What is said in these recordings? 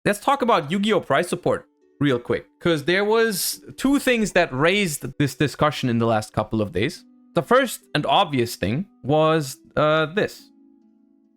Let's talk about Yu-Gi-Oh! Price support real quick, because there was two things that raised this discussion in the last couple of days. The first and obvious thing was this.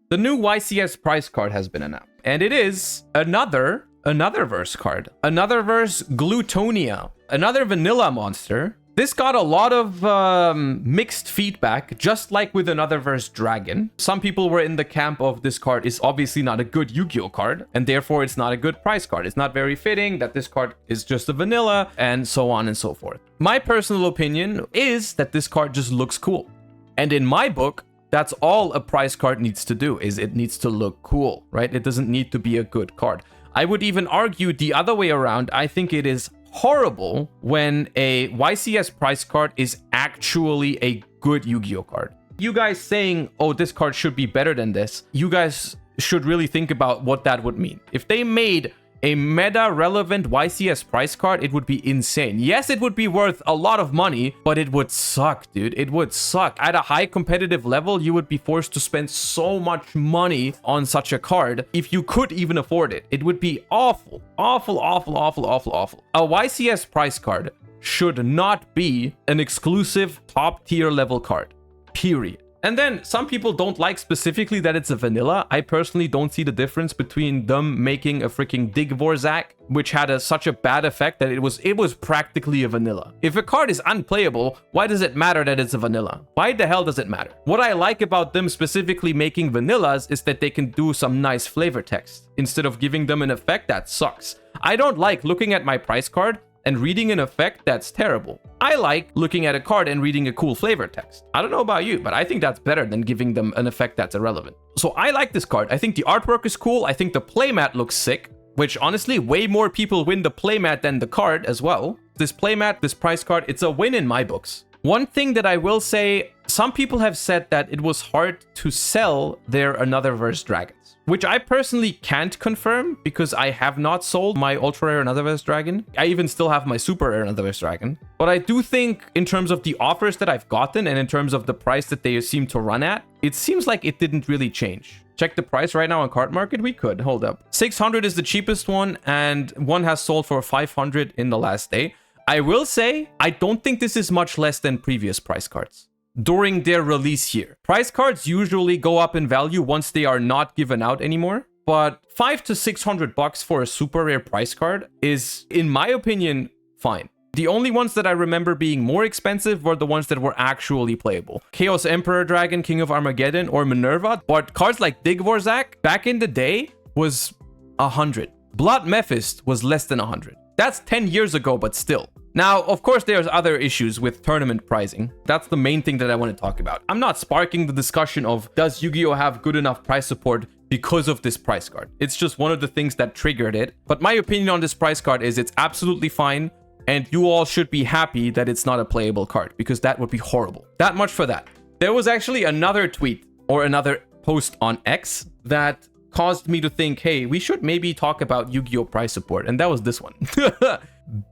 The new YCS price card has been announced, and it is another verse card. Another verse Glutonia, another vanilla monster. This got a lot of mixed feedback, just like with another verse Dragon. Some people were in the camp of this card is obviously not a good Yu-Gi-Oh card, and therefore it's not a good price card. It's not very fitting that this card is just a vanilla, and so on and so forth. My personal opinion is that this card just looks cool. And in my book, that's all a price card needs to do, is it needs to look cool, right? It doesn't need to be a good card. I would even argue the other way around. I think it is horrible when a YCS price card is actually a good Yu-Gi-Oh card. You guys saying, oh, this card should be better than this, you guys should really think about what that would mean. If they made a meta-relevant YCS price card, it would be insane. Yes, it would be worth a lot of money, but it would suck, dude. It would suck. At a high competitive level, you would be forced to spend so much money on such a card if you could even afford it. It would be awful. Awful, awful, awful, awful, awful. A YCS price card should not be an exclusive top-tier level card. Period. And then some people don't like specifically that it's a vanilla. I personally don't see the difference between them making a freaking Digvorzak, which had such a bad effect that it was practically a vanilla. If a card is unplayable, why does it matter that it's a vanilla? Why the hell does it matter? What I like about them specifically making vanillas is that they can do some nice flavor text instead of giving them an effect that sucks. I don't like looking at my price card and reading an effect that's terrible. I like looking at a card and reading a cool flavor text. I don't know about you, but I think that's better than giving them an effect that's irrelevant. So I like this card. I think the artwork is cool. I think the playmat looks sick, which honestly, way more people win the playmat than the card as well. This playmat, this price card, it's a win in my books. One thing that I will say, some people have said that it was hard to sell their Another Verse Dragons, which I personally can't confirm because I have not sold my Ultra Rare Another Verse Dragon. I even still have my Super Rare Another Verse Dragon. But I do think in terms of the offers that I've gotten and in terms of the price that they seem to run at, it seems like it didn't really change. Check the price right now on Card Market. We could. Hold up. 600 is the cheapest one, and one has sold for 500 in the last day. I will say, I don't think this is much less than previous price cards during their release year. Price cards usually go up in value once they are not given out anymore, but $500 to $600 for a super rare price card is, in my opinion, fine. The only ones that I remember being more expensive were the ones that were actually playable. Chaos Emperor Dragon, King of Armageddon, or Minerva, but cards like Digvorzak back in the day was 100. Blood Mephist was less than 100. That's 10 years ago, but still. Now, of course, there's other issues with tournament pricing. That's the main thing that I want to talk about. I'm not sparking the discussion of does Yu-Gi-Oh! Have good enough price support because of this price card. It's just one of the things that triggered it. But my opinion on this price card is it's absolutely fine, and you all should be happy that it's not a playable card, because that would be horrible. That much for that. There was actually another tweet or another post on X that caused me to think, hey, we should maybe talk about Yu-Gi-Oh! Price support, and that was this one.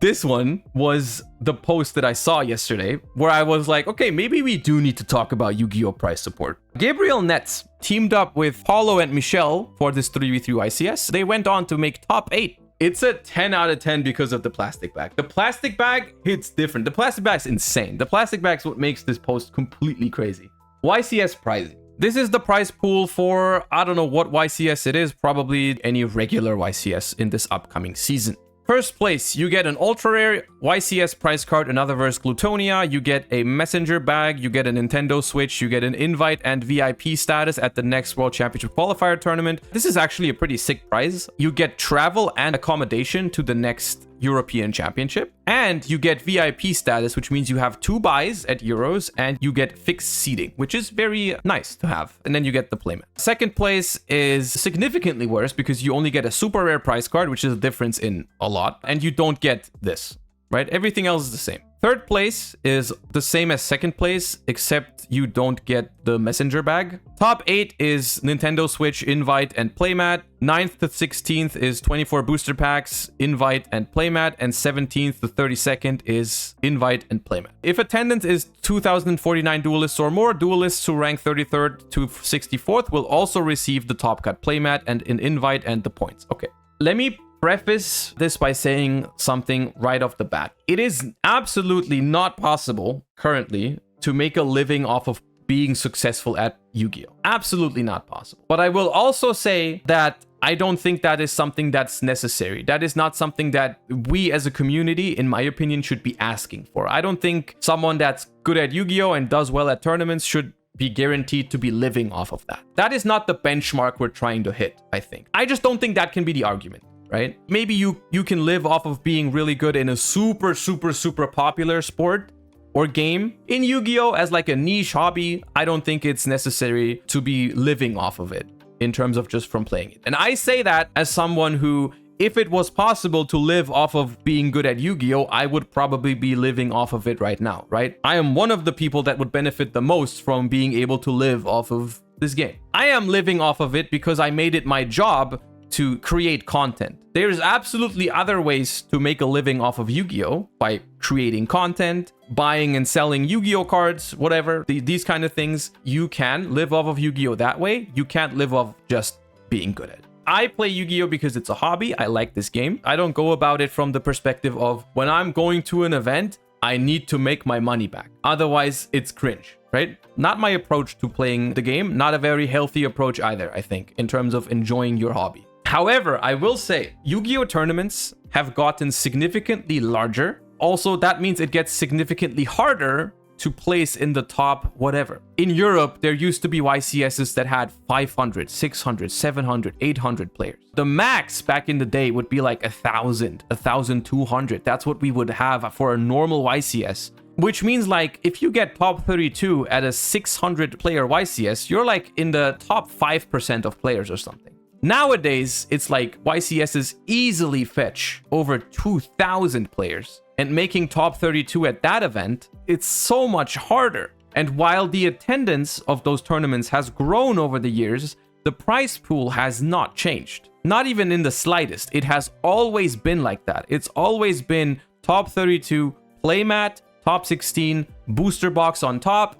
This one was the post that I saw yesterday, where I was like, okay, maybe we do need to talk about Yu-Gi-Oh! Price support. Gabriel Netz teamed up with Paulo and Michelle for this 3v3 ICS. They went on to make top 8. It's a 10 out of 10 because of the plastic bag. The plastic bag hits different. The plastic bag's insane. The plastic bag's what makes this post completely crazy. YCS pricing. This is the price pool for, I don't know what YCS it is, probably any regular YCS in this upcoming season. First place, you get an ultra rare YCS price card, Another Verse Glutonia, you get a messenger bag, you get a Nintendo Switch, you get an invite and VIP status at the next World Championship Qualifier tournament. This is actually a pretty sick prize. You get travel and accommodation to the next European Championship, and you get VIP status, which means you have 2 buys at Euros and you get fixed seating, which is very nice to have. And then you get the playmat. Second place is significantly worse because you only get a super rare prize card, which is a difference in a lot, and you don't get this, right? Everything else is the same. Third place is the same as second place, except you don't get the messenger bag. Top 8 is Nintendo Switch, invite, and playmat. 9th to 16th is 24 booster packs, invite, and playmat. And 17th to 32nd is invite and playmat. If attendance is 2,049 duelists or more, duelists who rank 33rd to 64th will also receive the top cut playmat and an invite and the points. Okay. Let me preface this by saying something right off the bat. It is absolutely not possible currently to make a living off of being successful at Yu-Gi-Oh! Absolutely not possible. But I will also say that I don't think that is something that's necessary. That is not something that we as a community, in my opinion, should be asking for. I don't think someone that's good at Yu-Gi-Oh! And does well at tournaments should be guaranteed to be living off of that. That is not the benchmark we're trying to hit, I think. I just don't think that can be the argument, right? Maybe you can live off of being really good in a super popular sport or game. In Yu-Gi-Oh! As like a niche hobby, I don't think it's necessary to be living off of it in terms of just from playing it. And I say that as someone who, if it was possible to live off of being good at Yu-Gi-Oh!, I would probably be living off of it right now, right? I am one of the people that would benefit the most from being able to live off of this game. I am living off of it because I made it my job to create content. There's absolutely other ways to make a living off of Yu-Gi-Oh! By creating content, buying and selling Yu-Gi-Oh! Cards, whatever, these kind of things. You can live off of Yu-Gi-Oh! That way. You can't live off just being good at it. I play Yu-Gi-Oh! Because it's a hobby. I like this game. I don't go about it from the perspective of when I'm going to an event, I need to make my money back. Otherwise, it's cringe, right? Not my approach to playing the game. Not a very healthy approach either, I think, in terms of enjoying your hobby. However, I will say Yu-Gi-Oh! Tournaments have gotten significantly larger. Also, that means it gets significantly harder to place in the top whatever. In Europe, there used to be YCSs that had 500, 600, 700, 800 players. The max back in the day would be like 1,000, 1,200. That's what we would have for a normal YCS. Which means like if you get top 32 at a 600 player YCS, you're like in the top 5% of players or something. Nowadays, it's like YCSs easily fetch over 2,000 players, and making top 32 at that event, it's so much harder. And while the attendance of those tournaments has grown over the years, the prize pool has not changed. Not even in the slightest. It has always been like that. It's always been top 32, playmat, top 16, booster box on top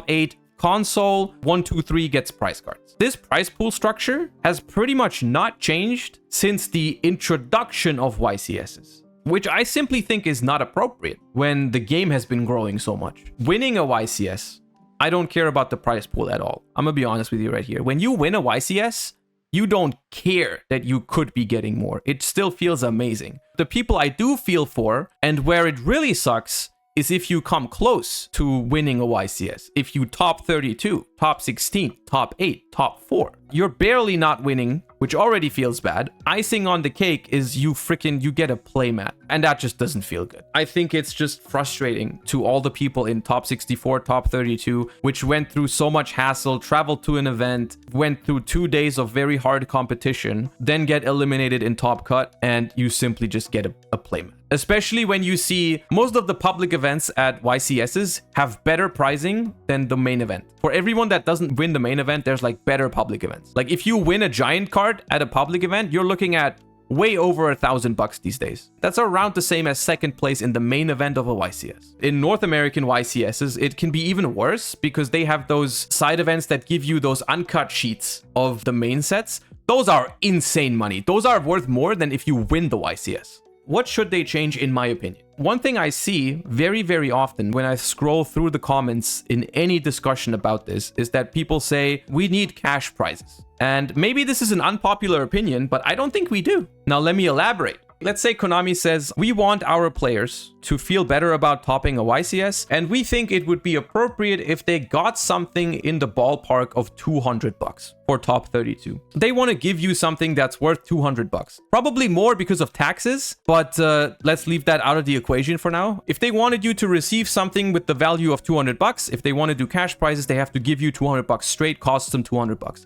8, console, 1, 2, 3 gets prize cards. This prize pool structure has pretty much not changed since the introduction of YCSs, which I simply think is not appropriate when the game has been growing so much. Winning a YCS, I don't care about the prize pool at all. I'm gonna be honest with you right here. When you win a YCS, you don't care that you could be getting more. It still feels amazing. The people I do feel for, and where it really sucks, is if you come close to winning a YCS. If you top 32, top 16, top 8, top 4, you're barely not winning, which already feels bad. Icing on the cake is you get a playmat, and that just doesn't feel good. I think it's just frustrating to all the people in top 64, top 32, which went through so much hassle, traveled to an event, went through 2 days of very hard competition, then get eliminated in top cut, and you simply just get a playmat. Especially when you see most of the public events at YCSs have better pricing than the main event. For everyone that doesn't win the main event, there's like better public events. Like if you win a giant card at a public event, you're looking at way over $1,000 these days. That's around the same as second place in the main event of a YCS. In North American YCSs, it can be even worse because they have those side events that give you those uncut sheets of the main sets. Those are insane money. Those are worth more than if you win the YCS. What should they change in my opinion? One thing I see very often when I scroll through the comments in any discussion about this is that people say we need cash prizes. And maybe this is an unpopular opinion, but I don't think we do. Now let me elaborate. Let's say Konami says, we want our players to feel better about topping a YCS, and we think it would be appropriate if they got something in the ballpark of $200 for top 32. They want to give you something that's worth $200. Probably more because of taxes, but let's leave that out of the equation for now. If they wanted you to receive something with the value of $200, if they want to do cash prizes, they have to give you $200 straight, costs them $200.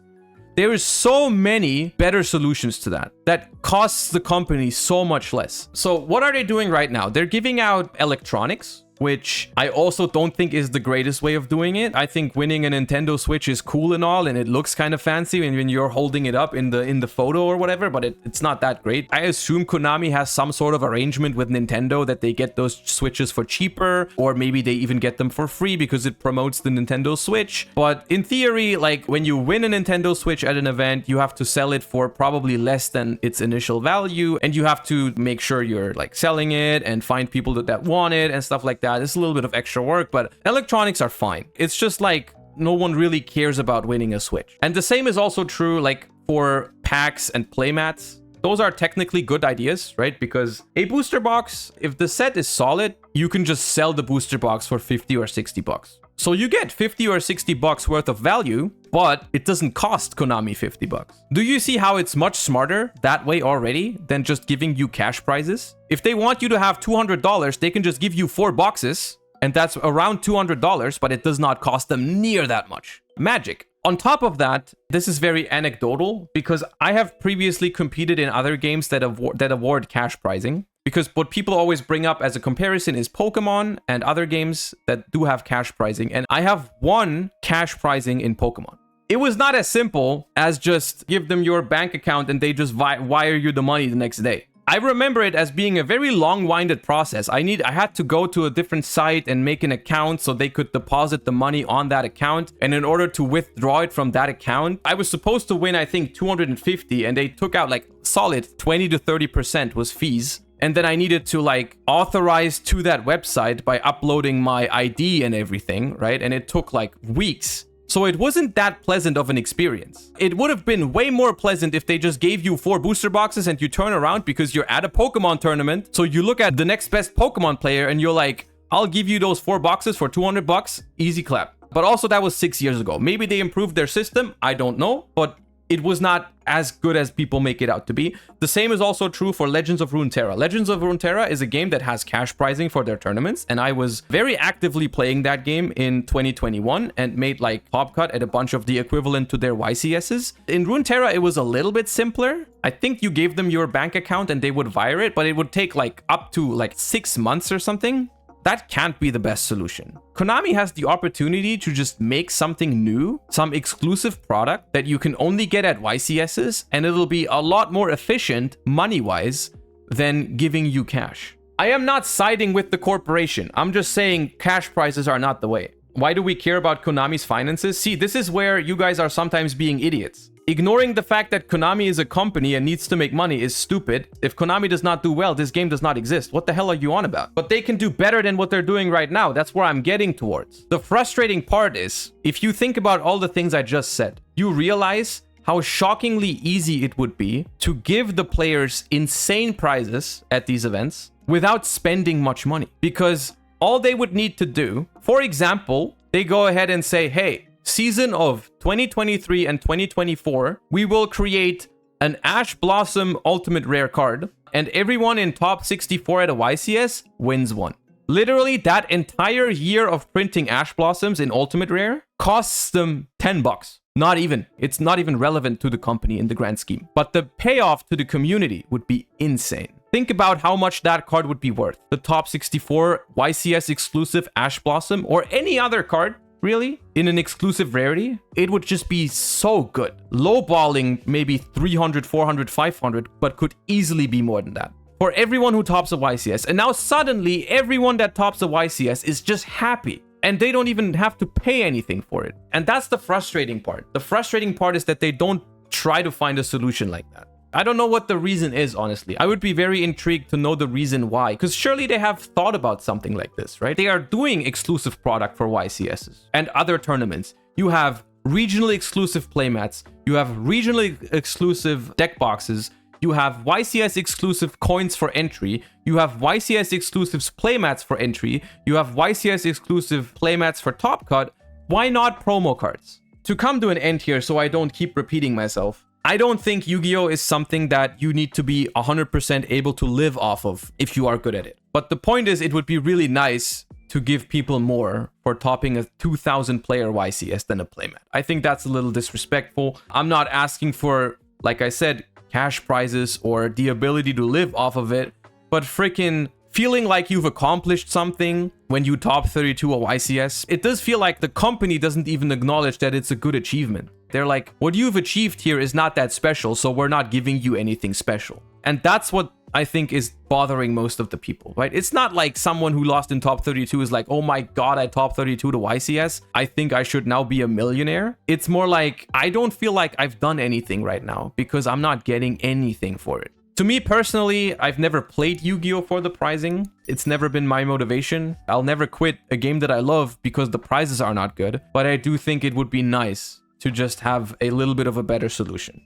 There is so many better solutions to that costs the company so much less. So what are they doing right now? They're giving out electronics, which I also don't think is the greatest way of doing it. I think winning a Nintendo Switch is cool and all, and it looks kind of fancy when you're holding it up in the photo or whatever, but it's not that great. I assume Konami has some sort of arrangement with Nintendo that they get those Switches for cheaper, or maybe they even get them for free because it promotes the Nintendo Switch. But in theory, like when you win a Nintendo Switch at an event, you have to sell it for probably less than its initial value, and you have to make sure you're like selling it and find people that want it and stuff like that. It's a little bit of extra work, but electronics are fine. It's just like no one really cares about winning a Switch. And the same is also true like for packs and playmats. Those are technically good ideas, right? Because a booster box, if the set is solid, you can just sell the booster box for 50 or 60 bucks. So you get 50 or 60 bucks worth of value, but it doesn't cost Konami 50 bucks. Do you see how it's much smarter that way already than just giving you cash prizes? If they want you to have $200, they can just give you 4 boxes, and that's around $200, but it does not cost them near that much. Magic. On top of that, this is very anecdotal because I have previously competed in other games that award cash prizing. Because what people always bring up as a comparison is Pokemon and other games that do have cash prizing. And I have won cash prizing in Pokemon. It was not as simple as just give them your bank account and they just wire you the money the next day. I remember it as being a very long-winded process. I had to go to a different site and make an account so they could deposit the money on that account. And in order to withdraw it from that account, I was supposed to win, I think, 250, and they took out like solid 20 to 30% was fees. And then I needed to like authorize to that website by uploading my ID and everything, right? And it took like weeks. So it wasn't that pleasant of an experience. It would have been way more pleasant if they just gave you 4 booster boxes and you turn around because you're at a Pokemon tournament. So you look at the next best Pokemon player and you're like, I'll give you those 4 boxes for 200 bucks. Easy clap. But also that was 6 years ago. Maybe they improved their system. I don't know. But it was not as good as people make it out to be. The same is also true for Legends of Runeterra. Legends of Runeterra is a game that has cash prizing for their tournaments, and I was very actively playing that game in 2021 and made like top cut at a bunch of the equivalent to their YCSs. In Runeterra, it was a little bit simpler. I think you gave them your bank account and they would wire it, but it would take like up to like 6 months or something. That can't be the best solution. Konami has the opportunity to just make something new, some exclusive product that you can only get at YCSs, and it'll be a lot more efficient money-wise than giving you cash. I am not siding with the corporation. I'm just saying cash prizes are not the way. Why do we care about Konami's finances? See, this is where you guys are sometimes being idiots. Ignoring the fact that Konami is a company and needs to make money is stupid. If Konami does not do well, this game does not exist. What the hell are you on about? But they can do better than what they're doing right now. That's where I'm getting towards. The frustrating part is, if you think about all the things I just said, you realize how shockingly easy it would be to give the players insane prizes at these events without spending much money. Because all they would need to do, for example, they go ahead and say, hey, season of 2023 and 2024, we will create an Ash Blossom Ultimate Rare card, and everyone in top 64 at a YCS wins one. Literally, that entire year of printing Ash Blossoms in Ultimate Rare costs them 10 bucks. Not even. It's not even relevant to the company in the grand scheme. But the payoff to the community would be insane. Think about how much that card would be worth. The top 64 YCS exclusive Ash Blossom or any other card, really, in an exclusive rarity, it would just be so good. Lowballing maybe 300, 400, 500, but could easily be more than that for everyone who tops a YCS. And now suddenly everyone that tops a YCS is just happy and they don't even have to pay anything for it. And that's the frustrating part. The frustrating part is that they don't try to find a solution like that. I don't know what the reason is, honestly. I would be very intrigued to know the reason why, because surely they have thought about something like this, right? They are doing exclusive product for YCSs and other tournaments. You have regionally exclusive playmats. You have regionally exclusive deck boxes. You have YCS exclusive coins for entry. You have YCS exclusive playmats for entry. You have YCS exclusive playmats for top cut. Why not promo cards? To come to an end here, so I don't keep repeating myself, I don't think Yu-Gi-Oh! Is something that you need to be 100% able to live off of if you are good at it. But the point is, it would be really nice to give people more for topping a 2,000 player YCS than a playmat. I think that's a little disrespectful. I'm not asking for, like I said, cash prizes or the ability to live off of it, but freaking feeling like you've accomplished something when you top 32 at YCS. It does feel like the company doesn't even acknowledge that it's a good achievement. They're like, what you've achieved here is not that special, so we're not giving you anything special. And that's what I think is bothering most of the people, right? It's not like someone who lost in top 32 is like, oh my god, I top 32 to YCS. I think I should now be a millionaire. It's more like, I don't feel like I've done anything right now because I'm not getting anything for it. To me personally, I've never played Yu-Gi-Oh for the prizing. It's never been my motivation. I'll never quit a game that I love because the prizes are not good, but I do think it would be nice to just have a little bit of a better solution.